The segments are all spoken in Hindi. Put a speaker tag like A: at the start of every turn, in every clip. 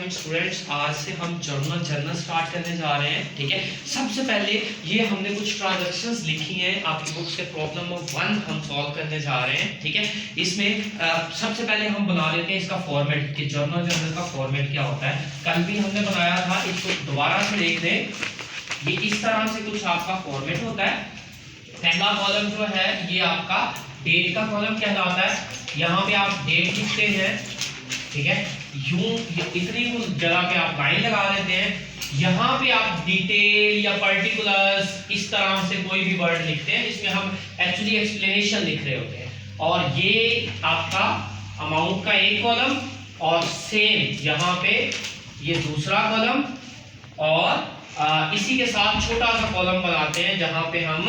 A: पॉइंट स्टूडेंट्स, आज से हम जर्नल स्टार्ट करने जा रहे हैं। ठीक है, सबसे पहले ये हमने कुछ ट्रांजैक्शंस लिखी हैं आपकी बुक से, प्रॉब्लम नंबर 1 हम सॉल्व करने जा रहे हैं। ठीक है, इसमें सबसे पहले हम बना लेते हैं इसका फॉर्मेट कि जर्नल का फॉर्मेट क्या होता है। कल भी हमने बनाया था, इसको दोबारा से देख लें। ये इस तरह से कुछ आपका फॉर्मेट होता है। पहला कॉलम जो है ये आपका डेट का कॉलम कहलाता है। यहाँ पे आप डेट लिखते हैं, ठीक है, यूं इतनी जगह पे आप लाइन लगा देते हैं। यहाँ पे आप डिटेल या पर्टिकुलर्स इस तरह से कोई भी वर्ड लिखते हैं जिसमें हम एक्चुअली एक्सप्लेनेशन लिख रहे होते हैं। और ये आपका अमाउंट का एक कॉलम, और सेम यहाँ पे ये दूसरा कॉलम, और इसी के साथ छोटा सा कॉलम बनाते हैं जहां पे हम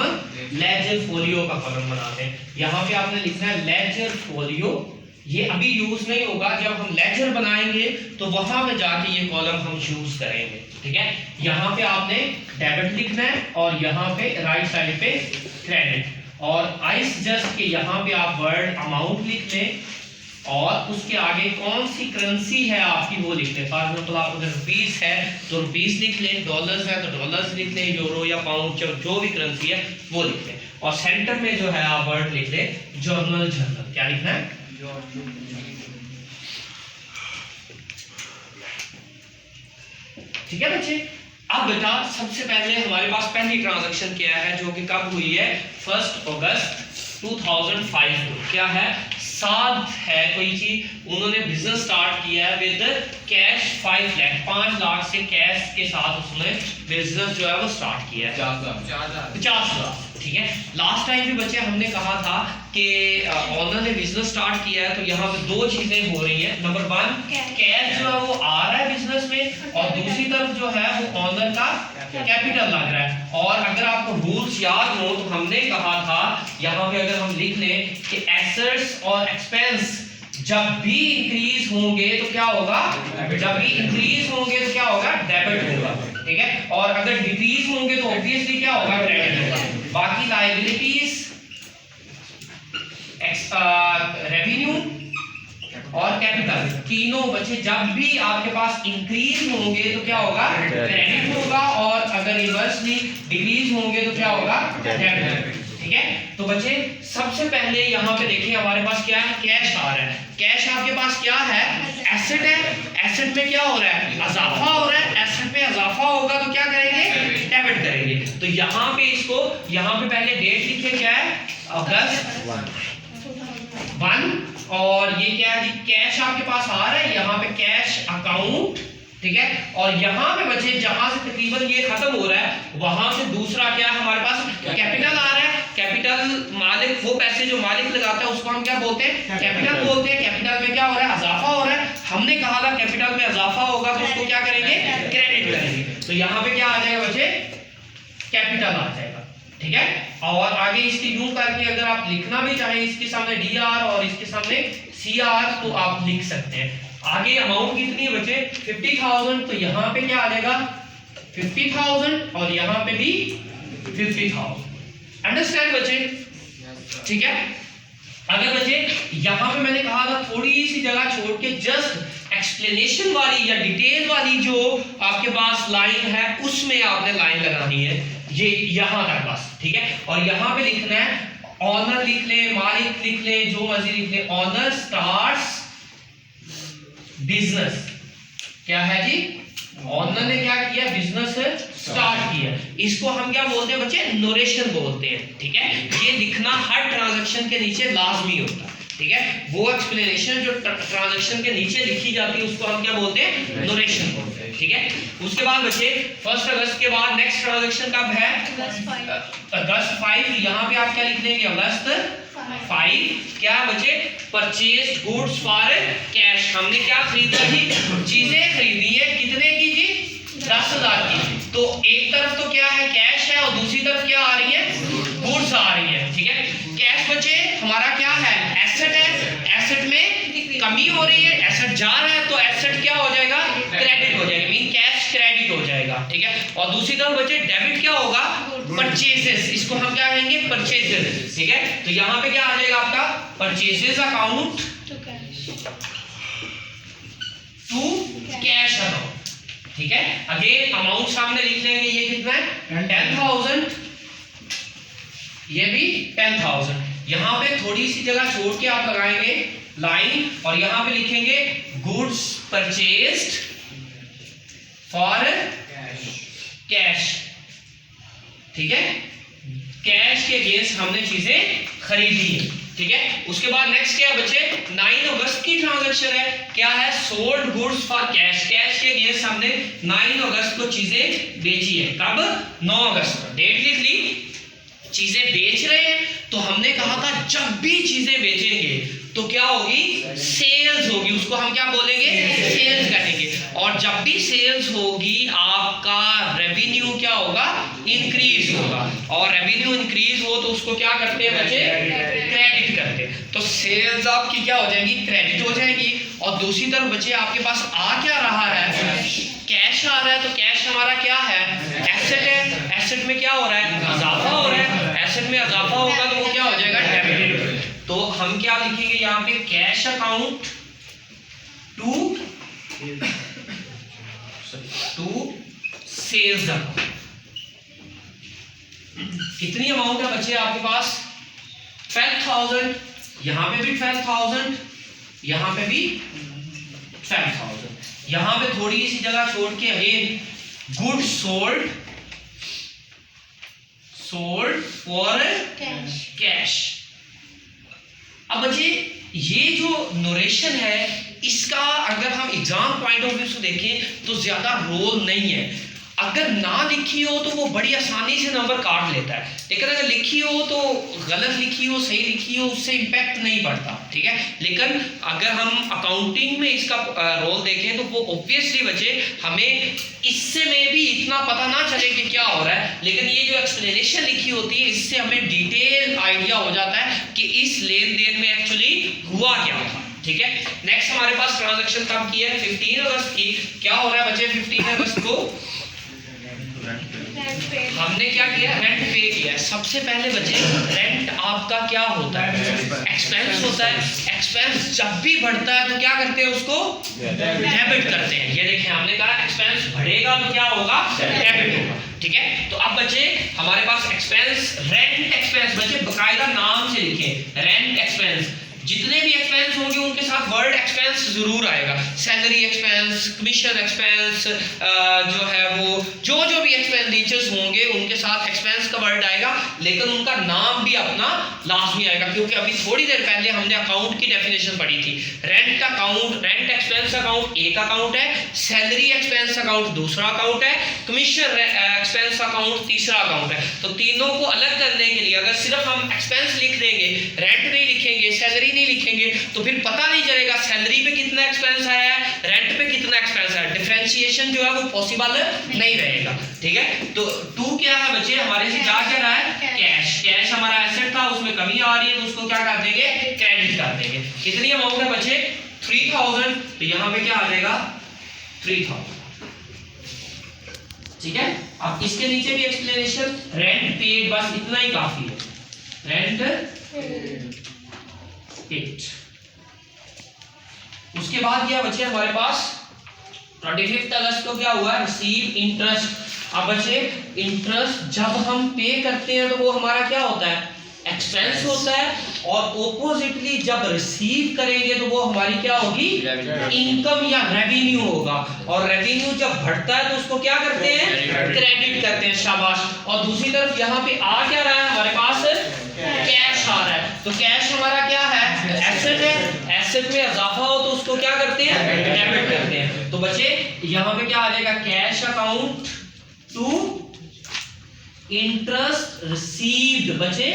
A: लेजर फोलियो का कॉलम बनाते हैं। यहाँ पे आपने लिखना है लेजर फोलियो। ये अभी यूज नहीं होगा, जब हम लेजर बनाएंगे तो वहां पे जाके ये कॉलम हम यूज करेंगे। ठीक है, यहाँ पे आपने डेबिट लिखना है और यहाँ पे राइट साइड पे क्रेडिट। और आई सजेस्ट कि यहाँ पे आप वर्ड अमाउंट लिख लें और उसके आगे कौन सी करेंसी है आपकी वो लिख लें। फॉर एग्जाम्पल आप अगर रुपीस है तो रुपीस लिख लें, डॉलर्स है तो डॉलर्स लिख लें, यूरो या पाउंड जो भी करेंसी है वो लिख लें। और सेंटर में जो है आप वर्ड लिख लें जर्नल। क्या लिखना है? ठीक है बच्चे। अब बेटा सबसे पहले हमारे पास पहली ट्रांजैक्शन क्या है जो कि कब हुई है? 1 अगस्त 2005 को। क्या है? साथ है कोई चीज, उन्होंने बिजनेस स्टार्ट किया है विद कैश 5 लाख, 5 लाख से कैश के साथ उसने बिजनेस जो है वो स्टार्ट किया है 50 लाख। ठीक है, लास्ट टाइम भी बच्चे हमने कहा था कि ऑनर ने बिजनेस स्टार्ट किया है तो यहाँ पे दो चीजें हो रही है। नंबर 1 कैश जो है वो आ रहा है बिजनेस में, और दूसरी तरफ जो है वो ऑनर का कैपिटल लग रहा है। और अगर आपको रूल्स याद हो तो हमने कहा था यहाँ पे अगर हम लिख लें कि एसेट्स और एक्सपेंस जब भी इंक्रीज होंगे तो क्या होगा? जब भी इंक्रीज होंगे तो क्या होगा? डेबिट होगा। ठीक है, और अगर डिक्रीज होंगे तो ऑब्वियसली क्या होगा? क्रेडिट होगा। बाकी लायबिलिटीज, रेवेन्यू और कैपिटल तीनों बच्चे जब भी आपके पास इंक्रीज होंगे तो क्या होगा? क्रेडिट होगा, और अगर इनवर्सली डिक्रीज होंगे तो क्या होगा? डेबिट। ठीक है, तो बच्चे सबसे पहले यहाँ पे देखिए हमारे पास क्या है? कैश आ रहा है। कैश आपके पास क्या है? एसेट है। एसेट में क्या हो रहा है? इजाफा हो रहा है। एसेट में इजाफा होगा तो क्या करेंगे? डेबिट करेंगे। तो यहाँ पे इसको, यहाँ पे पहले डेट लिखे, क्या है? अगस्त 1। और ये क्या है? कैश आपके पास आ रहा है, यहाँ पे कैश अकाउंट। ठीक है, और यहाँ पे बच्चे जहां से तकरीबन ये खत्म हो रहा है वहां से दूसरा क्या हमारे पास? कैपिटल आ रहा है। कैपिटल मालिक, वो पैसे जो मालिक लगाता है उसको हम क्या बोलते हैं? कैपिटल बोलते हैं। कैपिटल में क्या हो रहा है? इजाफा हो रहा है। हमने कहा था कैपिटल में इजाफा होगा तो उसको क्या करेंगे? क्रेडिट करेंगे। तो यहाँ पे क्या आ जाएगा बच्चे? कैपिटल आ जाएगा। ठीक है, और आगे इसकी यूं करके अगर आप लिखना भी चाहें इसके सामने DR और इसके सामने CR तो आप लिख सकते हैं। आगे अमाउंट कितनी है बच्चे? 50,000। तो यहाँ पे क्या आ जाएगा? 50,000, और यहाँ पे भी 50,000। अंडरस्टैंड बच्चे? ठीक है, अगर बच्चे यहाँ पे मैंने कहा था थोड़ी सी जगह छोड़ के जस्ट एक्सप्लेनेशन वाली या डिटेल वाली जो आपके पास लाइन है उसमें आपने लाइन लगानी है, ये यहाँ तक बस। ठीक है, और यहाँ पे लिखना है ऑनर लिख ले, मालिक लिख ले, जो मर्जी लिख ले। Owner starts business. क्या है जी? ऑनर ने क्या किया? बिजनेस स्टार्ट किया। इसको हम क्या बोलते हैं बच्चे? नोरेशन बोलते हैं। ठीक है, ये लिखना हर ट्रांजैक्शन के नीचे लाजमी होता है। ठीक है, वो एक्सप्लेनेशन जो ट्रांजैक्शन के नीचे लिखी जाती है उसको हम क्या बोलते हैं? नोरेशन बोलते हैं। ठीक है, उसके बाद बच्चे 1 अगस्त के बाद नेक्स्ट ट्रांजैक्शन कब है? अगस्त 5। यहाँ पे आप क्या लिख देंगे? अगस्त 5। क्या बच्चे? Purchase goods for cash. हमने क्या खरीदा जी? चीजें खरीदी है। कितने की जी? 10,000 की। तो एक तरफ तो क्या है? कैश है, और दूसरी तरफ क्या आ रही है? गुड्स आ रही है। ठीक है, कैश बच्चे हमारा क्या है? एसेट है। एसेट में कमी हो रही है, एसेट जा रहा है, तो एसेट क्या हो जाएगा? क्रेडिट हो जाएगा, मीन कैश क्रेडिट हो जाएगा। ठीक है, और दूसरी तरफ बच्चे डेबिट क्या होगा? परचेसेस। इसको हम क्या कहेंगे? परचेसेस। ठीक है, तो यहाँ पे क्या आ जाएगा आपका? परचेसेस अकाउंट टू कैश ठीक है। अगेन अमाउंट सामने लिख लेंगे, ये कितना है 10,000, ये भी 10,000। यहां पे थोड़ी सी जगह छोड़ के आप लगाएंगे लाइन और यहां पे लिखेंगे गुड्स परचेज्ड फॉर कैश, ठीक है। कैश के अगेंस्ट हमने चीजें खरीदी है, ठीक है। उसके बाद नेक्स्ट क्या बचे, 9 अगस्त की ट्रांजैक्शन है, क्या है sold goods for cash, cash के अगेंस्ट हमने 9 अगस्त को चीजें बेची है। कब, 9 अगस्त को डेट लिख ली, चीजें बेच रहे हैं। तो हमने कहा था जब भी चीजें बेचेंगे तो क्या होगी, सेल्स होगी, उसको हम क्या बोलेंगे, सेल्स करेंगे। और जब भी सेल्स होगी आपका रेवेन्यू क्या होगा, इंक्रीज होगा। और रेवेन्यू इंक्रीज हो तो उसको क्या करते हैं बच्चे, क्रेडिट करते हैं। तो सेल्स आपकी क्या हो जाएगी, क्रेडिट हो जाएगी। और दूसरी तरफ बच्चे आपके पास आ क्या रहा है, कैश आ रहा है। तो कैश हमारा क्या है, एसेट है। एसेट में क्या हो रहा है, इजाफा हो रहा है। एसेट में इजाफा होगा तो वो क्या हो जाएगा, डेबिट। तो हम क्या लिखेंगे यहाँ पे, cash account to sales account. कितनी अमाउंट है बच्चे आपके पास, 12,000। यहां पे भी 12,000, यहां पे भी 12,000। यहां पे थोड़ी सी जगह छोड़ के again good sold for cash. अब बच्चे ये जो नोरेशन है इसका अगर हम एग्जाम पॉइंट ऑफ व्यू से देखें तो ज्यादा रोल नहीं है। अगर ना लिखी हो तो वो बड़ी आसानी से नंबर काट लेता है, लेकिन अगर लिखी हो तो गलत लिखी हो सही लिखी हो उससे इम्पैक्ट नहीं पड़ता, ठीक है। लेकिन अगर हम अकाउंटिंग में इसका रोल देखें तो वो ऑब्वियसली बच्चे हमें इससे में भी इतना पता ना चले कि क्या हो रहा है, लेकिन ये जो एक्सप्लेनेशन लिखी होती है इससे हमें डिटेल आइडिया हो जाता है कि इस लेन देन में एक्चुअली हुआ क्या था, ठीक है। नेक्स्ट हमारे पास ट्रांजैक्शन कब की है, 15 अगस्त की। क्या हो रहा है बच्चे, 15 अगस्त को हमने क्या किया, रेंट पे किया। सबसे पहले बच्चे रेंट आपका क्या होता है, एक्सपेंस होता है। एक्सपेंस जब भी बढ़ता है तो क्या करते हैं, उसको डेबिट करते हैं। ये देखें हमने कहा एक्सपेंस बढ़ेगा तो क्या होगा, डेबिट होगा, ठीक है। तो अब बच्चे हमारे पास एक्सपेंस, रेंट एक्सपेंस बच्चे बकायदा नाम से लिखें, रेंट एक्सपेंस। जितने भी एक्सपेंस होंगे उनके साथ वर्ड एक्सपेंस जरूर आएगा। सैलरी एक्सपेंस, कमीशन एक्सपेंस, जो है वो जो भी एक्सपेंडिचर्स होंगे उनके साथ एक्सपेंस का वर्ड आएगा, लेकिन उनका नाम भी अपना लाजमी आएगा। क्योंकि अभी थोड़ी देर पहले हमने अकाउंट की डेफिनेशन पढ़ी थी। रेंट का अकाउंट, रेंट एक्सपेंस अकाउंट एक अकाउंट है, सैलरी एक्सपेंस अकाउंट दूसरा अकाउंट है, कमीशन एक्सपेंस अकाउंट तीसरा अकाउंट है। तो तीनों को अलग करने के लिए अगर सिर्फ हम एक्सपेंस लिख देंगे, रेंट नहीं लिखेंगे, सैलरी नहीं लिखेंगे, तो फिर पता नहीं चलेगा सैलरी पे कितना एक्सपेंस आया है, रेंट पे कितना एक्सपेंस आया है। डिफरेंशिएशन जो है वो पॉसिबल नहीं रहेगा, ठीक है। तो टू क्या है बच्चे, हमारे से जा क्या रहा है, कैश। कैश हमारा एसेट था, उसमें कमी आ रही है तो उसको क्या कर देंगे, क्रेडिट कर देंगे। कितनी अमाउंट है बच्चे, 3,000। तो यहां पे क्या आ जाएगा, 3,000, ठीक है। अब इसके नीचे भी एक्सप्लेनेशन, रेंट पेड, बस इतना ही काफी है, रेंट पेड। उसके बाद क्या बचे हमारे पास, 25 अगस्त को क्या हुआ, रिसीव इंटरेस्ट। अब बचे इंटरेस्ट जब हम पे करते हैं तो वो हमारा क्या होता है, एक्सपेंस होता है। और ओपोजिटली जब रिसीव करेंगे तो वो हमारी क्या होगी, इनकम या रेवेन्यू होगा। और रेवेन्यू जब बढ़ता है तो उसको क्या करते हैं, क्रेडिट करते हैं, शाबाश। और दूसरी तरफ यहाँ पे आ क्या रहा है हमारे पास, कैश आ रहा है। तो कैश हमारा क्या है, एसेट है। एसेट में इजाफा हो तो उसको क्या करते हैं, डेबिट करते हैं। तो बच्चे यहाँ पे क्या आ जाएगा, cash account to interest received. बच्चे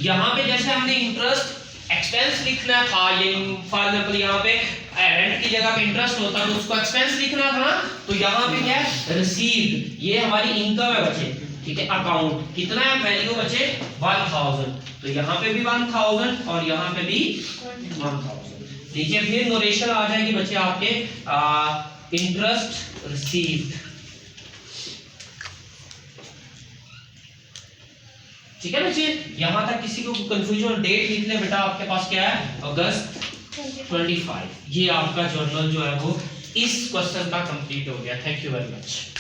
A: यहाँ पे जैसे हमने इंटरेस्ट एक्सपेंस लिखना था, ये फॉर एग्जांपल यहाँ पे रेंट की जगह पे इंटरेस्ट होता तो उसको एक्सपेंस लिखना था, तो यहाँ पे क्या है, रिसीव्ड। ये हमारी इनकम है बच्चे, ठीक है। अकाउंट कितना है, वैल्यू बच्चे 1000। तो यहाँ पे भी 1000 और यहाँ पे भी 1000। नीचे फिर नोरेशन आ जाएगी बच्चे आपके, इंटरेस्ट रिसीव्ड, ठीक है बच्चे। यहां तक किसी को कंफ्यूजन, डेट लिख ले बेटा, आपके पास क्या है, अगस्त 25। ये आपका जर्नल जो है वो इस क्वेश्चन का कंप्लीट हो गया। Thank you very much.